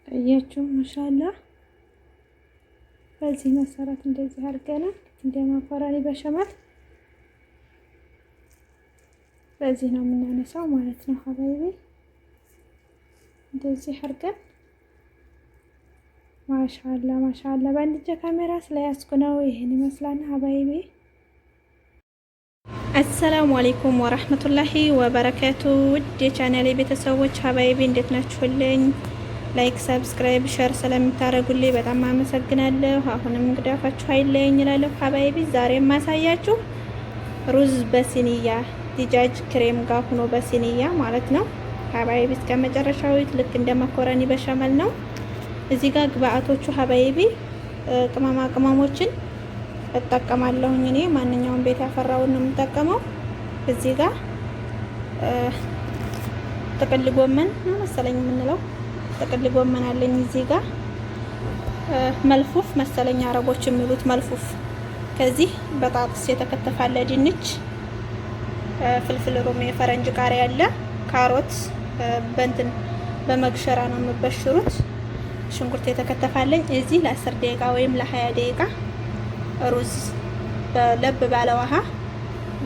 አያችሁ ማሻአላ። በዚህ መሰረት እንደዚህ አድርገናል። እንደ መኮረኒ በሸመል በዚህ ነው የምናነሳው ማለት ነው ሀባይቢ። እንደዚህ አድርገን ማሻአላ ማሻአላ። በአንድ እጄ ካሜራ ስለያዝኩ ነው ይሄን ይመስላል ሀባይቢ። አሰላሙ አለይኩም ወራህመቱላሂ ወበረካቱ። ውድ የቻናሌ ቤተሰቦች ሀባይቢ እንዴት ናችሁልኝ? ላይክ፣ ሰብስክራይብ፣ ሼር ስለምታደርጉልኝ በጣም አመሰግናለሁ። አሁንም ግዳፋችሁ አይለየኝ እላለሁ ሀባይቢ። ዛሬ የማሳያችሁ ሩዝ በሲኒያ ዲጃጅ ክሬም ጋር ሆኖ በሲኒያ ማለት ነው ሀባይቢ። እስከ መጨረሻው ልክ እንደ መኮረኒ በሸመል ነው። እዚህ ጋር ግብአቶቹ ሀባይቢ ቅመማ ቅመሞችን እጠቀማለሁኝ እኔ ማንኛውም ቤት ያፈራውን ነው የምጠቀመው። እዚህ ጋር ጥቅል ጎመን ነው መሰለኝ የምንለው ጥቅል ጎመን አለኝ። እዚህ ጋር መልፉፍ መሰለኝ አረቦች የሚሉት መልፉፍ። ከዚህ በጣጥስ የተከተፋለ ድንች፣ ፍልፍል ሮሜ፣ የፈረንጅ ቃሪያ ያለ፣ ካሮት በእንትን በመግሸራ ነው የምበሽሩት። ሽንኩርት የተከተፋለኝ። እዚህ ለ10 ደቂቃ ወይም ለ20 ደቂቃ ሩዝ በለብ ባለ ውሃ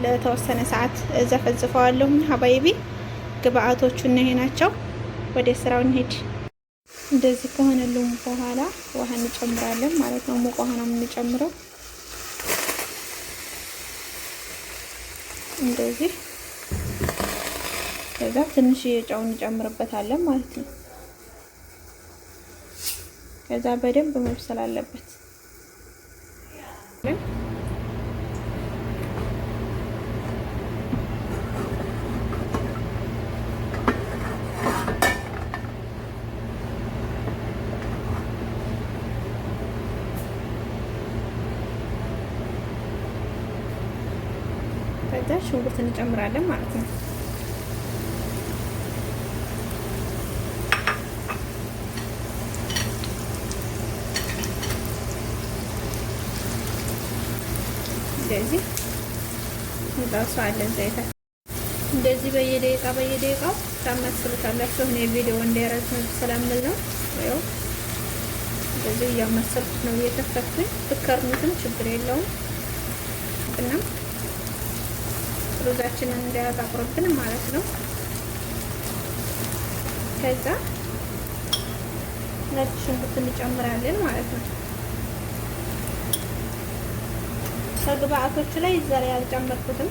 ለተወሰነ ሰዓት ዘፈዝፈዋለሁ ሀባይቢ። ግብአቶቹ እነዚህ ናቸው። ወደ ስራው እንሄድ። እንደዚህ ከሆነልን በኋላ ውሃ እንጨምራለን ማለት ነው። ሙቅ ውሃ ነው የምንጨምረው። እንደዚህ ከዛ ትንሽ ጨው እንጨምርበታለን ማለት ነው። ከዛ በደንብ መብሰል አለበት። ከዛ ሽንኩርት እንጨምራለን ማለት ነው። እንደዚህ እንጠብሰዋለን። ዘይት እንደዚህ በየደቂቃው ታመስሉታላችሁ። እኔ ቪዲዮ እንዳይረዝም ስለምል ነው። ያው እንደዚህ እያመሰልኩት ነው እየከፈትኩኝ። ብከርኑትም ችግር የለውም እና ሩዛችንን እንዳያጣቁርብን ማለት ነው። ከዛ ነጭ ሽንኩርት እንጨምራለን ማለት ነው። ከግብአቶቹ ላይ ዘር ያልጨመርኩትም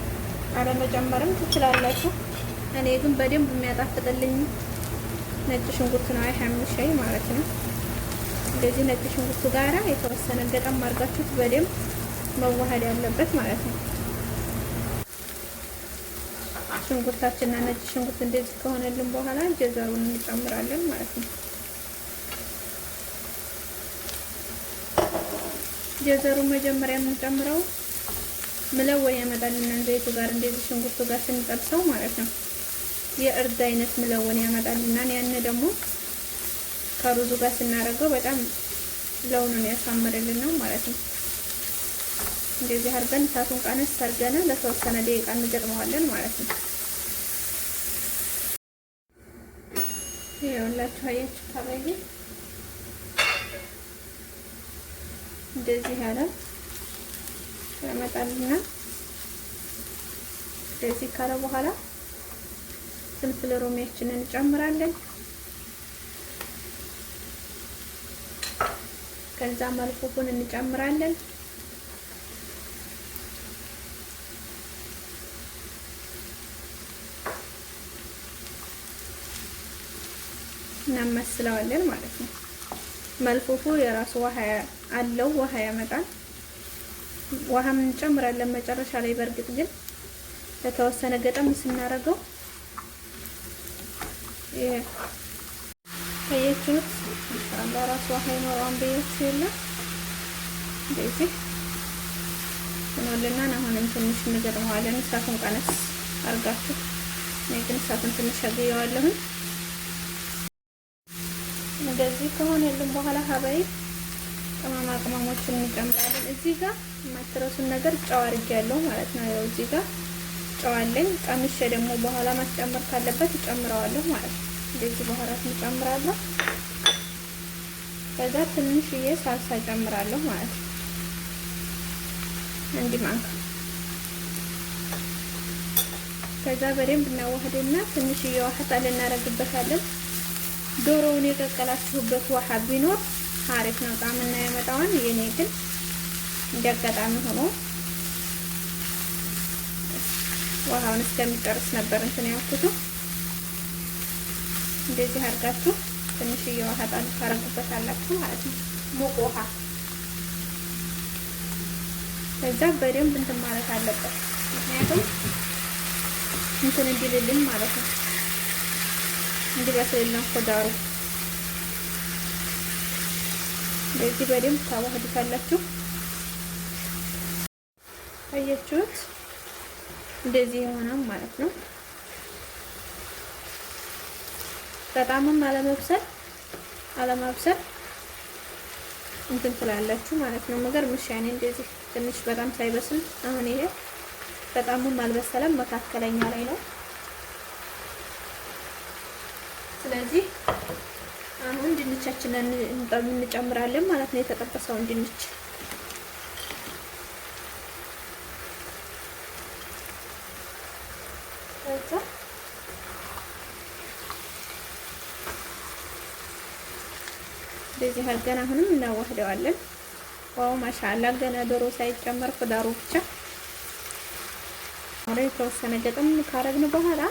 አለመጨመርም ትችላላችሁ። እኔ ግን በደንብ የሚያጣፍጥልኝ ነጭ ሽንኩርት ነው። አይሐምሽ ማለት ነው። እንደዚህ ነጭ ሽንኩርቱ ጋራ የተወሰነ ገጠም አድርጋችሁት በደንብ መዋሃድ ያለበት ማለት ነው። ሽንኩርታችንና ነጭ ሽንኩርት እንደዚህ ከሆነልን በኋላ ጀዘሩን እንጨምራለን ማለት ነው። ጀዘሩን መጀመሪያ የምንጨምረው ምለወን ያመጣልናል ዘይቱ ጋር እንደዚህ ሽንኩርቱ ጋር ስንጠብሰው ማለት ነው። የእርድ አይነት ምለወን ያመጣልናል። ያን ደግሞ ከሩዙ ጋር ስናደርገው በጣም ለውኑን ያሳምርልን ነው ማለት ነው። እንደዚህ አድርገን እሳቱን ቀነስ አድርገን ለተወሰነ ደቂቃ እንገጥመዋለን ማለት ነው። ይኸውላችሁ አያችሁ ካባዬ እንደዚህ ያለ ያመጣልና እንደዚህ ካለ በኋላ ፍልፍል ሮሚያችንን እንጨምራለን። ከዛ መልፉፉን እንጨምራለን። እናመስለዋለን ማለት ነው። መልፉፉ የራሱ ውሃ አለው፣ ውሃ ያመጣል። ውሃም እንጨምራለን መጨረሻ ላይ። በእርግጥ ግን ለተወሰነ ገጠም ስናደርገው ይሄ ታያችሁት ኢንሻአላህ ራሱ ውሃ ይኖረዋል ብያችሁ የለ እንደዚህ ሆኖልናል። አሁንም ትንሽ እንገጥመዋለን። እሳቱን ቀነስ አድርጋችሁ። እኔ ግን እሳቱን ትንሽ አገየዋለሁ። እንደዚህ ከሆነልን በኋላ ሀባይ ቅመማ ቅመሞችን እንጨምራለን። እዚህ ጋር የማትረሱን ነገር ጨው አድርጌያለሁ ማለት ነው። ያው እዚህ ጋር ጨው አለኝ። ቀምሼ ደግሞ በኋላ ማስጨመር ካለበት እጨምረዋለሁ ማለት ነው። እንደዚህ በኋላ እንጨምራለሁ። ከዛ ትንሽዬ ሳልሳ ጨምራለሁ ማለት ነው። አንድ ማንካ። ከዛ በደንብ እናዋህድና ትንሽዬ ውሃ ጣል እናደርግበታለን። ዶሮውን የቀቀላችሁበት ውሃ ቢኖር አሪፍ ነው ጣዕምና ያመጣዋል። የኔ ግን እንዲያጋጣሚ ሆኖ ውሃውን እስከሚጨርስ ነበር እንትን ያልኩት። እንደዚህ አድርጋችሁ ትንሽዬ ውሃ ጣል ታረጉበታላችሁ ማለት ነው፣ ሙቅ ውሃ። ከዛ በደንብ እንትን ማለት አለበት፣ ምክንያቱም እንትን እንዲልልን ማለት ነው፣ እንዲበስልልን ኮዳሩ። እንደዚህ በደንብ ታዋህዱታላችሁ። አያችሁት? እንደዚህ የሆነው ማለት ነው። በጣምም አለመብሰል እንትን ትላላችሁ ማለት ነው። መገር ምሻኔ እንደዚህ ትንሽ በጣም ሳይበስል፣ አሁን ይሄ በጣምም አልበሰለም፣ መካከለኛ ላይ ነው። ስለዚህ አሁን ድንቻችንን እንጨምራለን ማለት ነው። የተጠበሰውን ድንች ከዛ እንደዚህ አድርገን አሁንም እናዋህደዋለን። ዋው ማሻአላ ገና ዶሮ ሳይጨመር ኮዳሩ ብቻ አሁን የተወሰነ ገጠም ካረግን በኋላ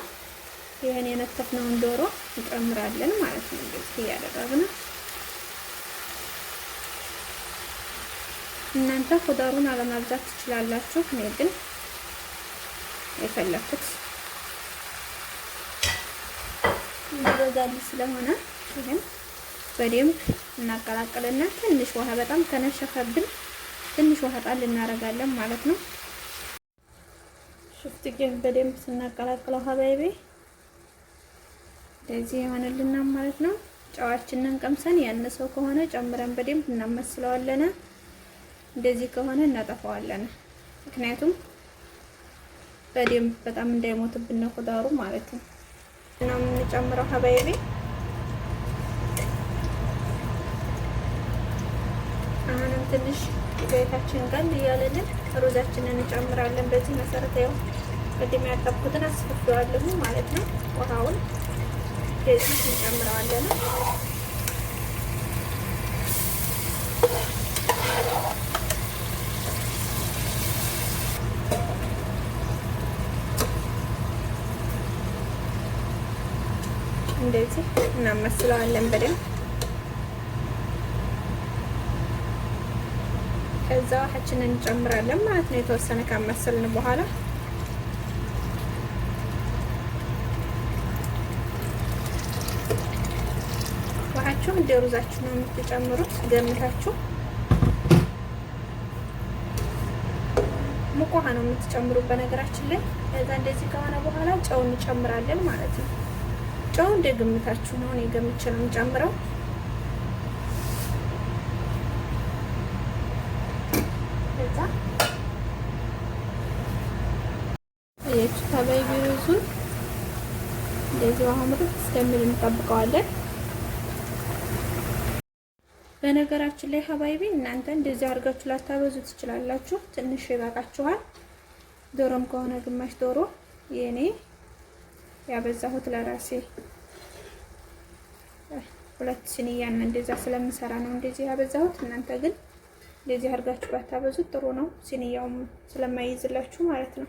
ይሄን የነተፍነውን ዶሮ እንጨምራለን ማለት ነው። እንደዚህ እያደረግን እናንተ ኮዳሩን አለማብዛት ትችላላችሁ። እኔ ግን የፈለኩት እንዲበዛልኝ ስለሆነ ይሄን በደንብ እናቀላቅልና ትንሽ ውሃ በጣም ከነሸፈብን ትንሽ ውሃ ጣል እናደርጋለን ማለት ነው። ሽፍት ግን በደንብ ስናቀላቅለው ሀባይቤ እንደዚህ ይሆንልናል ማለት ነው። ጨዋችንን ቀምሰን ያነሰው ከሆነ ጨምረን በደንብ እናመስለዋለን። እንደዚህ ከሆነ እናጠፋዋለን። ምክንያቱም በደንብ በጣም እንዳይሞትብን ነው ኮዳሩ ማለት ነው። እና የምንጨምረው ሀባይቤ አሁንም ትንሽ ዘይታችን ጋር እያለልን ሩዛችንን እንጨምራለን። በዚህ መሰረት ያው ቅድም ያጠብኩትን አስፈፍዋለሁ ማለት ነው። ውሃውን እንደዚህ እንጨምረዋለን። እንደዚህ እናመስለዋለን በደንብ። ከዛ ውሃችንን እንጨምራለን ማለት ነው። የተወሰነ ካመሰልን በኋላ ውሃችሁ እንደ ሩዛችሁ ነው የምትጨምሩት ገምታችሁ። ሙቅ ውሃ ነው የምትጨምሩት በነገራችን ላይ። ከዛ እንደዚህ ከሆነ በኋላ ጨው እንጨምራለን ማለት ነው። ጨው እንደ ግምታችሁ ነው። እኔ ገምቼ ነው የምጨምረው። ከዛ የቹታባይ ሩዙን እንደዚህ አሁን እስከሚል እንጠብቀዋለን። በነገራችን ላይ ሀባይቢ እናንተ እንደዚህ አድርጋችሁ ላታበዙ ትችላላችሁ። ትንሽ ይበቃችኋል። ዶሮም ከሆነ ግማሽ ዶሮ የኔ ያበዛሁት ለራሴ 2 ሲኒያን እንደዛ ስለምሰራ ነው እንደዚህ ያበዛሁት። እናንተ ግን እንደዚህ አድርጋችሁ ባታበዙት ጥሩ ነው፣ ሲኒያውም ስለማይይዝላችሁ ማለት ነው።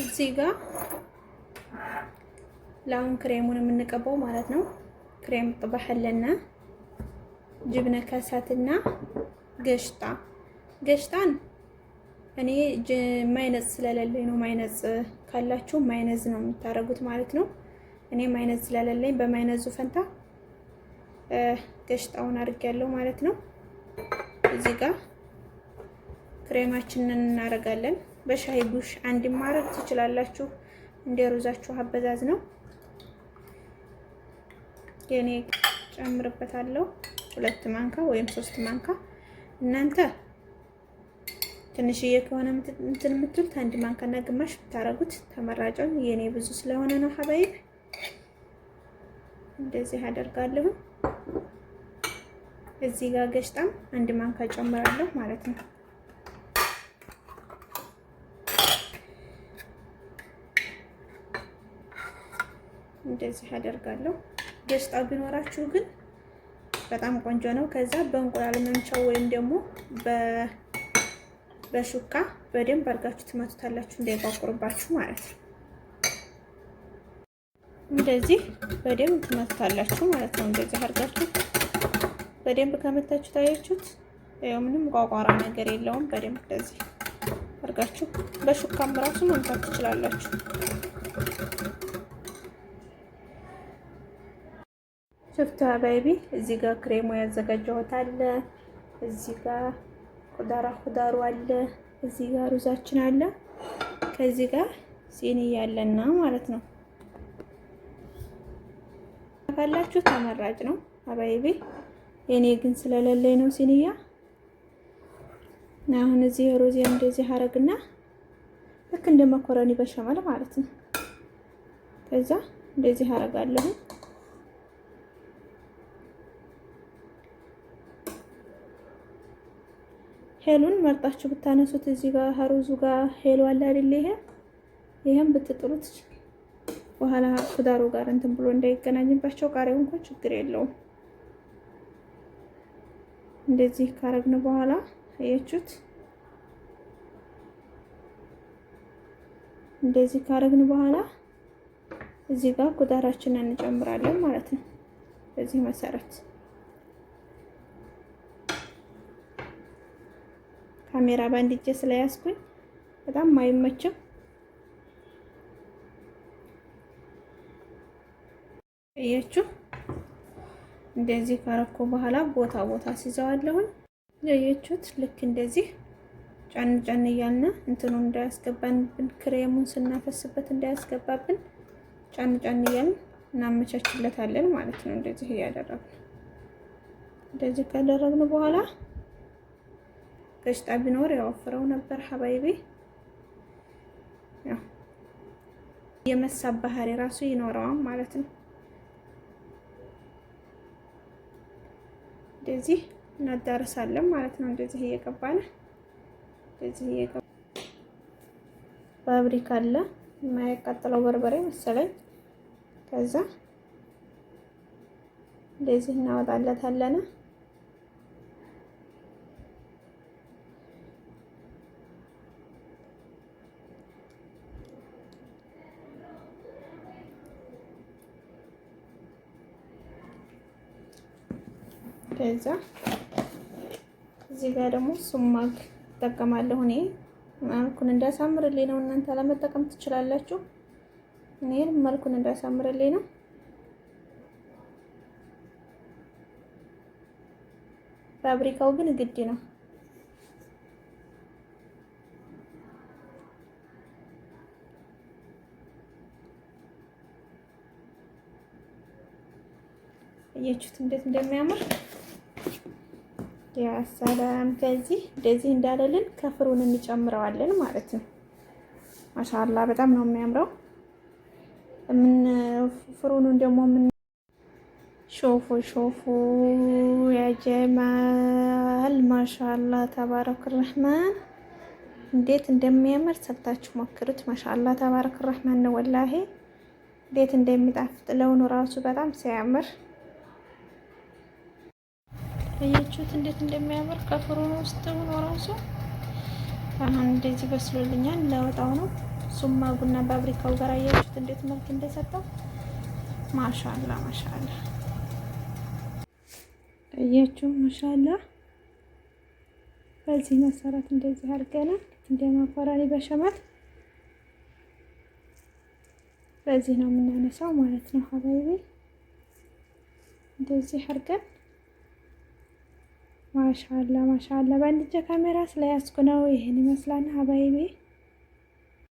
እዚህ ጋር ላውን ክሬሙን የምንቀባው ማለት ነው። ክሬም ጥባህለና ጅብነ ከሳትና ገሽጣን እኔ ማይነዝ ስለሌለኝ ነው። ማይነዝ ካላችሁ ማይነዝ ነው የምታረጉት ማለት ነው። እኔ ማይነዝ ስለሌለኝ በማይነዙ ፈንታ ገሽጣውን አድርጌያለሁ ማለት ነው። እዚህ ጋር ክሬማችንን እናደርጋለን። በሻይ ቡሽ አንድ ማድረግ ትችላላችሁ፣ እንደ ሩዛችሁ አበዛዝ ነው። የኔ ጨምርበታለሁ 2 ማንካ ወይም 3 ማንካ። እናንተ ትንሽዬ ከሆነ እንትን የምትሉት 1 ማንካና ግማሽ ብታረጉት ተመራጭ ነው። የኔ ብዙ ስለሆነ ነው ሀባይብ። እንደዚህ አደርጋለሁ። እዚህ ጋር ገሽጣም አንድ ማንካ ጨምራለሁ ማለት ነው። እንደዚህ አደርጋለሁ። ገሽጣ ቢኖራችሁ ግን በጣም ቆንጆ ነው። ከዛ በእንቁላል መምቻው ወይም ደግሞ በሹካ በደንብ አድርጋችሁ ትመቱታላችሁ እንዳይቋቁርባችሁ ማለት ነው። እንደዚህ በደንብ ትመቱታላችሁ ማለት ነው። እንደዚህ አድርጋችሁ በደንብ ከመታችሁ ታያችሁት፣ ያው ምንም ቋቋራ ነገር የለውም። በደንብ እንደዚህ አድርጋችሁ በሹካም ራሱ መምታት ትችላላችሁ። ሽፍታ ባይቢ እዚህ ጋር ክሬሙ ያዘጋጀሁት አለ። እዚህ ጋር ኹዳሩ አለ። እዚህ ጋር ሩዛችን አለ። ከዚህ ጋር ሲኒ ያለና ማለት ነው። ካላችሁ ተመራጭ ነው አባይቢ። የኔ ግን ስለሌለኝ ነው ሲኒያ። አሁን እዚህ ሩዝ እንደዚህ አረግና ልክ እንደ መኮረኒ በሸመል ማለት ነው። ከዛ እንደዚህ አረጋለሁ። ሄሉን መርጣችሁ ብታነሱት እዚህ ጋር ሩዙ ጋር ሄሉ አለ አይደል? ይሄን ብትጥሉት በኋላ ኹዳሩ ጋር እንትን ብሎ እንዳይገናኝባቸው ቃሪያው እንኳን ችግር የለውም። እንደዚህ ካረግን በኋላ አያችሁት? እንደዚህ ካረግን በኋላ እዚህ ጋር ኹዳራችንን እንጨምራለን ማለት ነው። በዚህ መሰረት ካሜራ ባንድ እጄ ስለያዝኩኝ በጣም አይመችም። እያችሁ እንደዚህ ካረኩ በኋላ ቦታ ሲዘዋለሁኝ። ያያችሁት ልክ እንደዚህ ጫን ጫን እያልን እንትኑ እንዳያስገባንብን ክሬሙን ስናፈስበት እንዳያስገባብን ጫን ጫን እያልን እናመቻችለታለን ማለት ነው። እንደዚህ እያደረግን እንደዚህ ካደረግን በኋላ ገሽጣ ቢኖር ያወፍረው ነበር ሀባይቤ። ያው የመሳብ ባህሪ ራሱ ይኖረዋል ማለት ነው። እንደዚህ እናዳርሳለን ማለት ነው። እንደዚህ እየቀባን ፋብሪካ አለ የማያቃጥለው በርበሬ መሰለኝ። ከዛ እንደዚህ እናወጣለታለን። ከዛ እዚህ ጋር ደግሞ ሱማግ እጠቀማለሁ። እኔ መልኩን እንዳሳምርልኝ ነው። እናንተ ለመጠቀም ትችላላችሁ። እኔ መልኩን እንዳሳምርልኝ ነው። ፋብሪካው ግን ግድ ነው። እያችሁት እንዴት እንደሚያምር ያ ሰላም። ከዚህ እንደዚህ እንዳለልን ከፍሩን እንጨምረዋለን ማለት ነው። ማሻአላ በጣም ነው የሚያምረው። ፍሩኑን ደግሞ ሾፉ ያ ጀማል ማሻአላ ተባረክ ረህማን እንዴት እንደሚያምር ሰርታችሁ ሞክሩት። ማሻአላ ተባረክ ረህማን ነው ወላሂ እንዴት እንደሚጣፍጥ ለውኑ ራሱ በጣም ሲያምር አያችሁት እንዴት እንደሚያምር ከፍሩን ውስጥ ሆኖ ራሱ። አሁን እንደዚህ በስሎልኛል ላወጣው ነው። ሱማጉና ፋብሪካው ጋር አያችሁት እንዴት መልክ እንደሰጠው ማሻአላ አያችሁ ማሻአላ። በዚህ መሰረት እንደዚህ አድርገናል። እንደማቆራሪ በሸመል በዚህ ነው የምናነሳው ማለት ነው ሀባይቤ። እንደዚህ አድርገን ማሻአላ በአንድ እጄ ካሜራ ስለያዝኩ ነው። ይሄን ይመስላል ሀባይቤ።